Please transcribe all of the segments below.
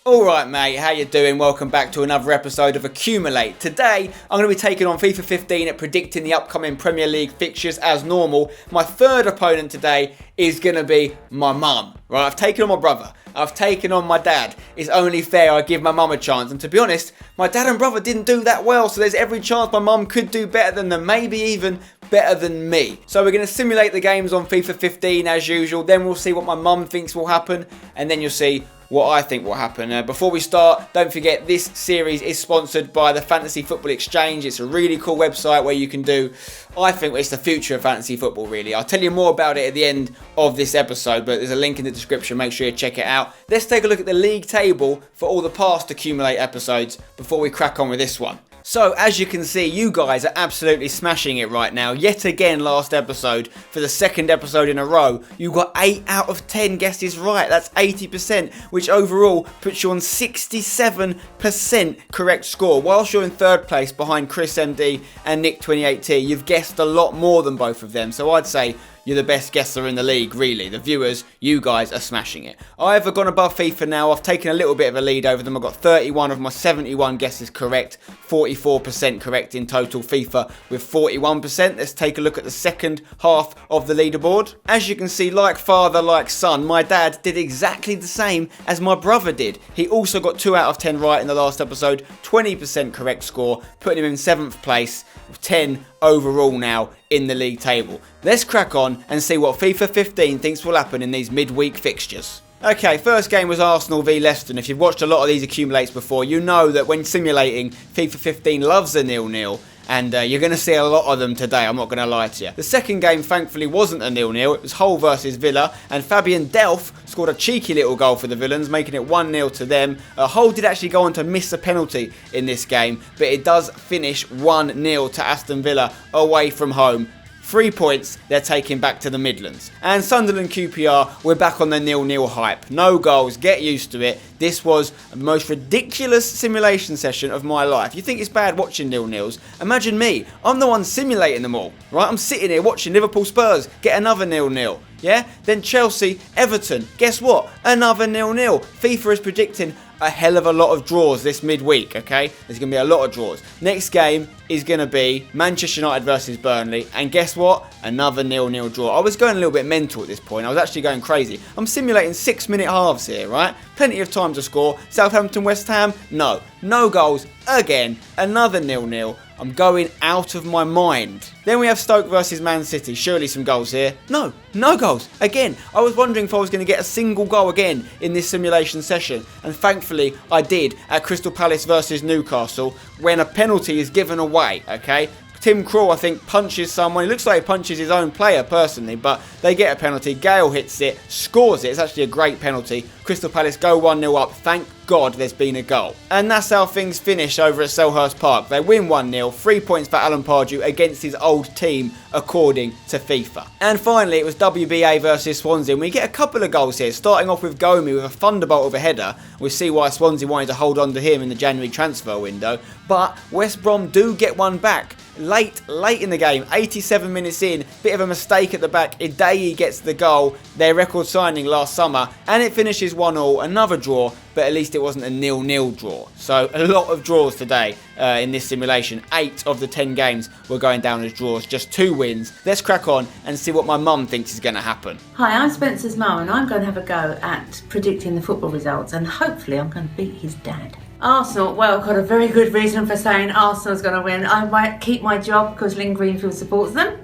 Alright mate, how you doing? Welcome back to another episode of Accumulate. Today, I'm going to be taking on FIFA 15 at predicting the upcoming Premier League fixtures as normal. My third opponent today is going to be my mum. Right, I've taken on my brother. I've taken on my dad. It's only fair I give my mum a chance. And to be honest, my dad and brother didn't do that well, so there's every chance my mum could do better than them, maybe even better than me. So we're going to simulate the games on FIFA 15 as usual, then we'll see what my mum thinks will happen, and then you'll see what I think will happen. Before we start, don't forget this series is sponsored by the Fantasy Football Exchange. It's a really cool website where you can do, I think it's the future of fantasy football really. I'll tell you more about it at the end of this episode, but there's a link in the description, make sure you check it out. Let's take a look at the league table for all the past Accumulate episodes before we crack on with this one. So, as you can see, you guys are absolutely smashing it right now. Yet again, last episode, for the second episode in a row, you got 8 out of 10 guesses right. That's 80%, which overall puts you on 67% correct score. Whilst you're in third place behind Chris MD and Nick 28T, you've guessed a lot more than both of them. So I'd say you're the best guesser in the league, really. The viewers, you guys are smashing it. I've gone above FIFA now. I've taken a little bit of a lead over them. I've got 31 of my 71 guesses correct. 44% correct in total. FIFA with 41%. Let's take a look at the second half of the leaderboard. As you can see, like father, like son, my dad did exactly the same as my brother did. He also got 2 out of 10 right in the last episode. 20% correct score, putting him in 7th place. 10 overall now in the league table. Let's crack on and see what FIFA 15 thinks will happen in these midweek fixtures. Okay, first game was Arsenal v Leicester, and if you've watched a lot of these accumulates before, you know that when simulating, FIFA 15 loves a 0-0. And you're going to see a lot of them today, I'm not going to lie to you. The second game, thankfully, wasn't a 0-0. It was Hull versus Villa. And Fabian Delph scored a cheeky little goal for the Villains, making it 1-0 to them. Hull did actually go on to miss a penalty in this game, but it does finish 1-0 to Aston Villa away from home. 3 points they're taking back to the Midlands. And Sunderland QPR, we're back on the 0-0 hype. No goals, get used to it. This was the most ridiculous simulation session of my life. You think it's bad watching 0-0s? Imagine me. I'm the one simulating them all, right? I'm sitting here watching Liverpool Spurs get another 0-0. Yeah? Then Chelsea, Everton. Guess what? Another 0-0. FIFA is predicting a hell of a lot of draws this midweek, okay? There's going to be a lot of draws. Next game is going to be Manchester United versus Burnley. And guess what? Another 0-0 draw. I was going a little bit mental at this point. I was actually going crazy. I'm simulating 6-minute halves here, right? Plenty of time to score. Southampton, West Ham? No. No goals. Again. Another 0-0. I'm going out of my mind. Then we have Stoke versus Man City. Surely some goals here. No. No goals. Again, I was wondering if I was going to get a single goal again in this simulation session. And thankfully, I did at Crystal Palace versus Newcastle when a penalty is given away, okay? Tim Krul, I think, punches someone. It looks like he punches his own player personally, but they get a penalty. Gale hits it, scores it. It's actually a great penalty. Crystal Palace go 1-0 up. Thank God there's been a goal. And that's how things finish over at Selhurst Park. They win 1-0. 3 points for Alan Pardew against his old team, according to FIFA. And finally, it was WBA versus Swansea. And we get a couple of goals here, starting off with Gomi with a thunderbolt of a header. We'll see why Swansea wanted to hold on to him in the January transfer window. But West Brom do get one back. Late in the game, 87 minutes in, bit of a mistake at the back. Ideyi gets the goal, their record signing last summer, and it finishes 1-1, another draw, but at least it wasn't a 0-0 draw. So a lot of draws today in this simulation. 8 of the 10 games were going down as draws, just 2 wins. Let's crack on and see what my mum thinks is going to happen. Hi, I'm Spencer's mum, and I'm going to have a go at predicting the football results, and hopefully I'm going to beat his dad. Arsenal, well, got a very good reason for saying Arsenal's going to win. I might keep my job because Lynn Greenfield supports them.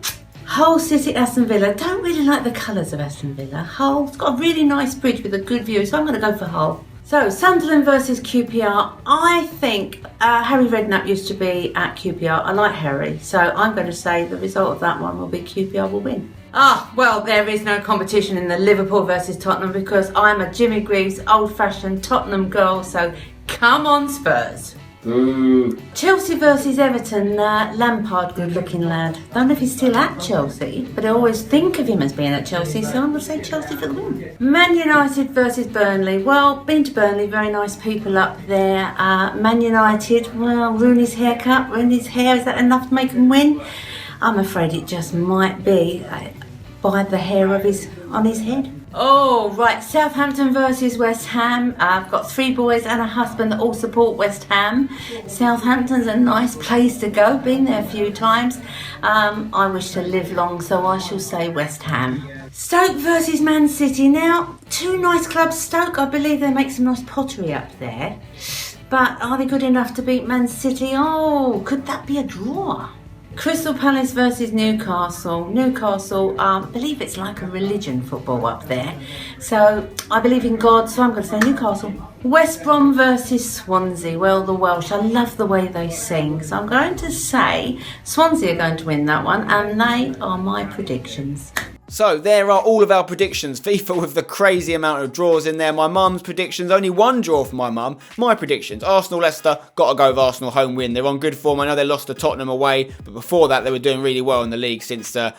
Hull City, Aston Villa. Don't really like the colours of Aston Villa. Hull's got a really nice bridge with a good view, so I'm going to go for Hull. So, Sunderland versus QPR. I think Harry Redknapp used to be at QPR. I like Harry, so I'm going to say the result of that one will be QPR will win. Well, there is no competition in the Liverpool versus Tottenham because I'm a Jimmy Greaves old-fashioned Tottenham girl, so come on Spurs. Chelsea versus Everton. Lampard, good-looking lad. Don't know if he's still at Chelsea, but I always think of him as being at Chelsea, so I'm going to say Chelsea for the win. Man United versus Burnley. Well, been to Burnley, very nice people up there. Man United, well, Rooney's haircut, Rooney's hair, is that enough to make him win? I'm afraid it just might be. by the hair on his head. Oh, right, Southampton versus West Ham. I've got 3 boys and a husband that all support West Ham. Southampton's a nice place to go, been there a few times. I wish to live long, so I shall say West Ham. Stoke versus Man City. Now, 2 nice clubs. Stoke, I believe they make some nice pottery up there. But are they good enough to beat Man City? Oh, could that be a draw? Crystal Palace versus Newcastle. Newcastle, I believe it's like a religion, football up there. So I believe in God, so I'm going to say Newcastle. West Brom versus Swansea. Well, the Welsh, I love the way they sing. So I'm going to say Swansea are going to win that one, and they are my predictions. So there are all of our predictions. FIFA with the crazy amount of draws in there. My mum's predictions, only 1 draw for my mum. My predictions, Arsenal-Leicester, got to go with Arsenal home win. They're on good form. I know they lost to Tottenham away, but before that they were doing really well in the league since the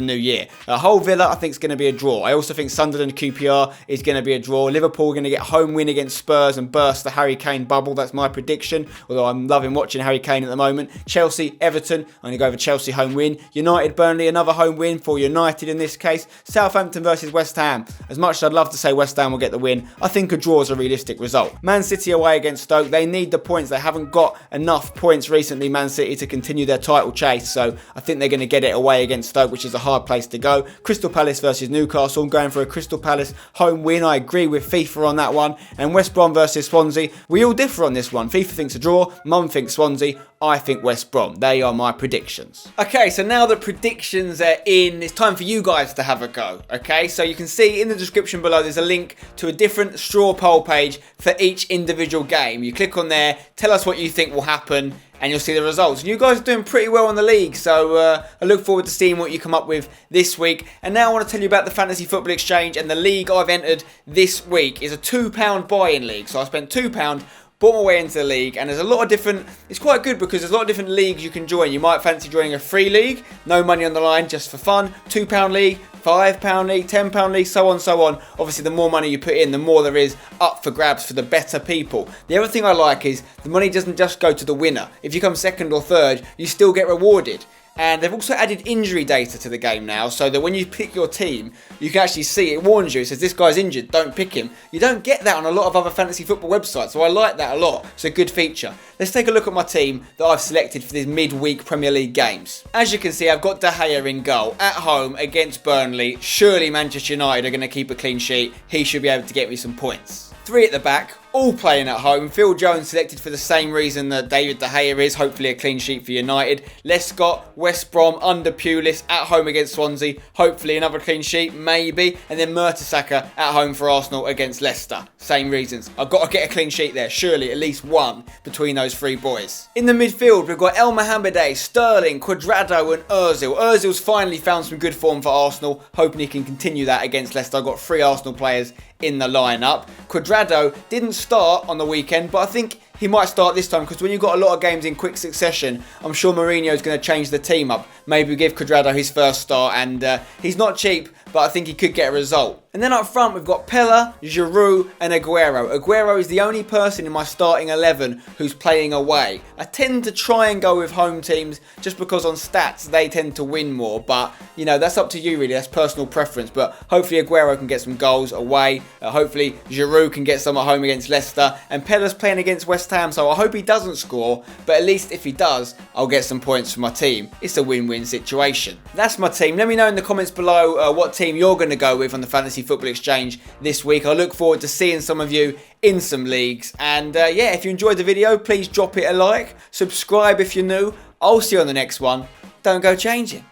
new year. Hull Villa, I think, is going to be a draw. I also think Sunderland QPR is going to be a draw. Liverpool are going to get home win against Spurs and burst the Harry Kane bubble. That's my prediction, although I'm loving watching Harry Kane at the moment. Chelsea, Everton, I'm going to go over Chelsea home win. United, Burnley, another home win for United in this case. Southampton versus West Ham. As much as I'd love to say West Ham will get the win, I think a draw is a realistic result. Man City away against Stoke. They need the points. They haven't got enough points recently, Man City, to continue their title chase. So I think they're going to get it away against Stoke, which is a hard place to go. Crystal Palace versus Newcastle. I'm going for a Crystal Palace home win. I agree with FIFA on that one. And West Brom versus Swansea. We all differ on this one. FIFA thinks a draw. Mum thinks Swansea. I think West Brom. They are my predictions. Okay, so now the predictions are in, it's time for you guys to have a go. Okay, so you can see in the description below there's a link to a different straw poll page for each individual game. You click on there, tell us what you think will happen, and you'll see the results. And you guys are doing pretty well in the league, so I look forward to seeing what you come up with this week. And now I want to tell you about the Fantasy Football Exchange, and the league I've entered this week is a £2 buy-in league. So I spent £2, bought my way into the league, and there's a lot of different, it's quite good because there's a lot of different leagues you can join. You might fancy joining a free league, no money on the line, just for fun, £2 league, £5 league, £10 league, so on, so on. Obviously, the more money you put in, the more there is up for grabs for the better people. The other thing I like is the money doesn't just go to the winner. If you come second or third, you still get rewarded. And they've also added injury data to the game now, so that when you pick your team, you can actually see, it warns you, it says this guy's injured, don't pick him. You don't get that on a lot of other fantasy football websites, so I like that a lot. It's a good feature. Let's take a look at my team that I've selected for these midweek Premier League games. As you can see, I've got De Gea in goal, at home against Burnley. Surely Manchester United are going to keep a clean sheet. He should be able to get me some points. 3 at the back, all playing at home. Phil Jones selected for the same reason that David De Gea is, hopefully a clean sheet for United. Les Scott, West Brom, under Pulis, at home against Swansea, hopefully another clean sheet, maybe. And then Mertesacker at home for Arsenal against Leicester. Same reasons. I've got to get a clean sheet there, surely at least one between those 3 boys. In the midfield, we've got El Mohammadi, Sterling, Cuadrado and Ozil. Ozil's finally found some good form for Arsenal, hoping he can continue that against Leicester. I've got 3 Arsenal players in the lineup. Cuadrado didn't start on the weekend, but I think he might start this time because when you've got a lot of games in quick succession, I'm sure Mourinho's going to change the team up. Maybe give Cuadrado his first start, and he's not cheap, but I think he could get a result. And then up front, we've got Pella, Giroud and Aguero. Aguero is the only person in my starting 11 who's playing away. I tend to try and go with home teams just because on stats they tend to win more, but you know, that's up to you really, that's personal preference. But hopefully Aguero can get some goals away, hopefully Giroud can get some at home against Leicester, and Pella's playing against West Ham, so I hope he doesn't score, but at least if he does, I'll get some points for my team. It's a win-win situation. That's my team. Let me know in the comments below what team you're going to go with on the Fantasy Football Exchange this week. I look forward to seeing some of you in some leagues, and yeah, if you enjoyed the video, please drop it a like, subscribe if you're new. I'll see you on the next one. Don't go changing.